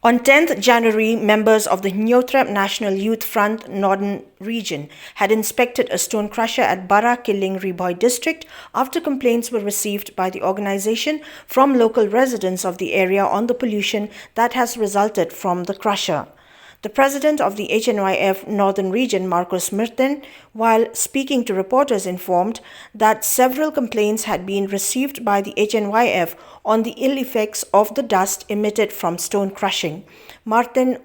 On 10th January, members of the HYNÑIEWTREP National Youth Front Northern Region had inspected a stone crusher at Bara, BHOI district after complaints were received by the organization from local residents of the area on the pollution that has resulted from the crusher. The president of the HNYF Northern Region, Marcos Merten, while speaking to reporters, informed that several complaints had been received by the HNYF on the ill effects of the dust emitted from stone crushing. Martin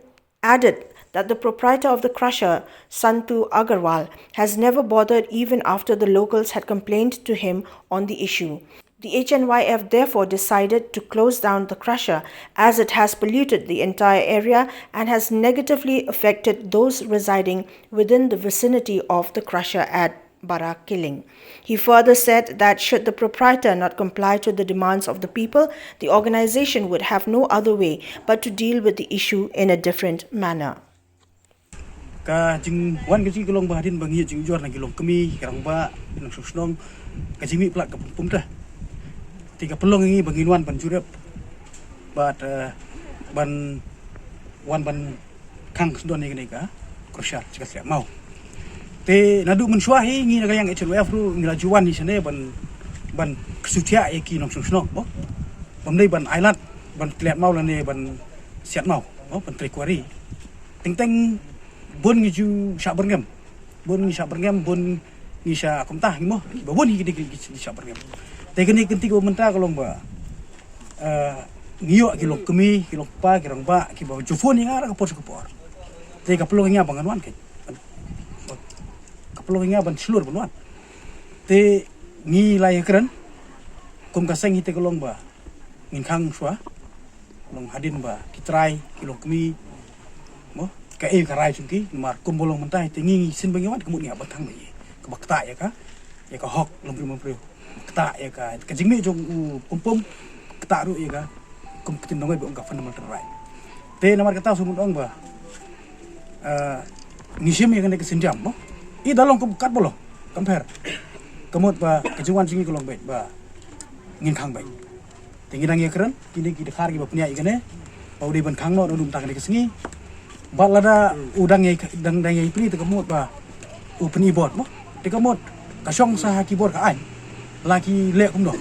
added that the proprietor of the crusher, Santu Agarwal, has never bothered even after the locals had complained to him on the issue. The HNYF therefore decided to close down the crusher as it has polluted the entire area and has negatively affected those residing within the vicinity of the crusher at Bara. He further said that should the proprietor not comply to the demands of the people, the organization would have no other way but to deal with the issue in a different manner. Ka jing wan ka ji kelong bahadin bangi jing jor na kelong kemi kerang ba nang susnong ka jimi plak ka pum dah tiga pelong ini bangin wan ban jurep bat ban wan ban kang sdon ni ka krusyal jika siap mau te nadu mensuahi ngi naga yang HLF ru ngi lajuan di sana ban kesucia ki nang susnong oh bamdai ban island ban kliat mau lan ban siap mau oh ban trekwari teng bon ngi ju syak berngam bon ngi syak berngam bon ngi syak komtah ngi mo bon ngi di syak berngam te kini kenti ko menta kolong ba ngiyo ki lok kemi ki lok pa ki rang ba ki ba jufon yang ara ka por te ka pelong nya bangan wan ke ka pelong nya ban seluruh ban wan te ngi lai keren kum ka seng ite kolong ba ngin khang swa long hadin ba ki try ki lok kemi mo ka rai sungki mar kum bolong mentai te ngi sin bangi wan kemut nya ba kang ba ka bakta ya ka hok long pri ketak ya ka kajingmi jong pum ketak ru ya ka kum kitin dong ba ka fundamental right te namar kata sumun dong ba ngisim ya kan ke sinjam mo I dalong kum kat bolo compare kemut ba kajungan singi kolong ba ngin khang ba tinggi dang ya keren kini ki dekhar ki ba punya ikane ba udi ban khang no dum tak ke singi ba lada udang ya dang ya pri te kemut ba upni bot mo te kemut kasong sa keyboard ka ai laki lek kum dok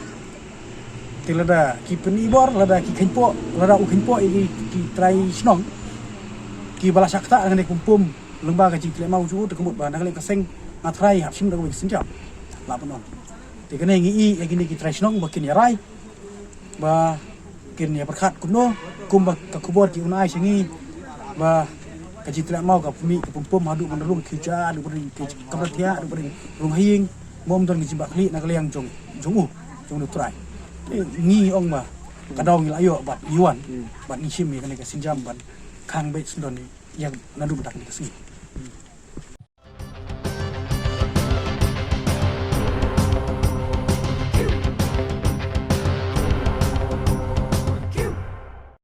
tilada ki penibor lada ki khenpo lada u khenpo ki try snong ki bala sakta ngane kumpum lengba ka jing mau ju te kemut ba na ka seng ngatrai hap sim da ko sinjam la panon te kene ngi ya gini ki try snong ba kin ya rai ba kin ya perkhat kuno kum ba ka kubor ki unai singi ba ka jing mau ka pumi ka pumpum hadu menderung ki ja du beri ki kabratia du beri rung hing mom don ngi bakli na kaliang jong du try ngi ong ma kadong la yo bat yuan bat ngi sim ni kan ke sinjam ban khang be sdon yang nadu badak ni kesini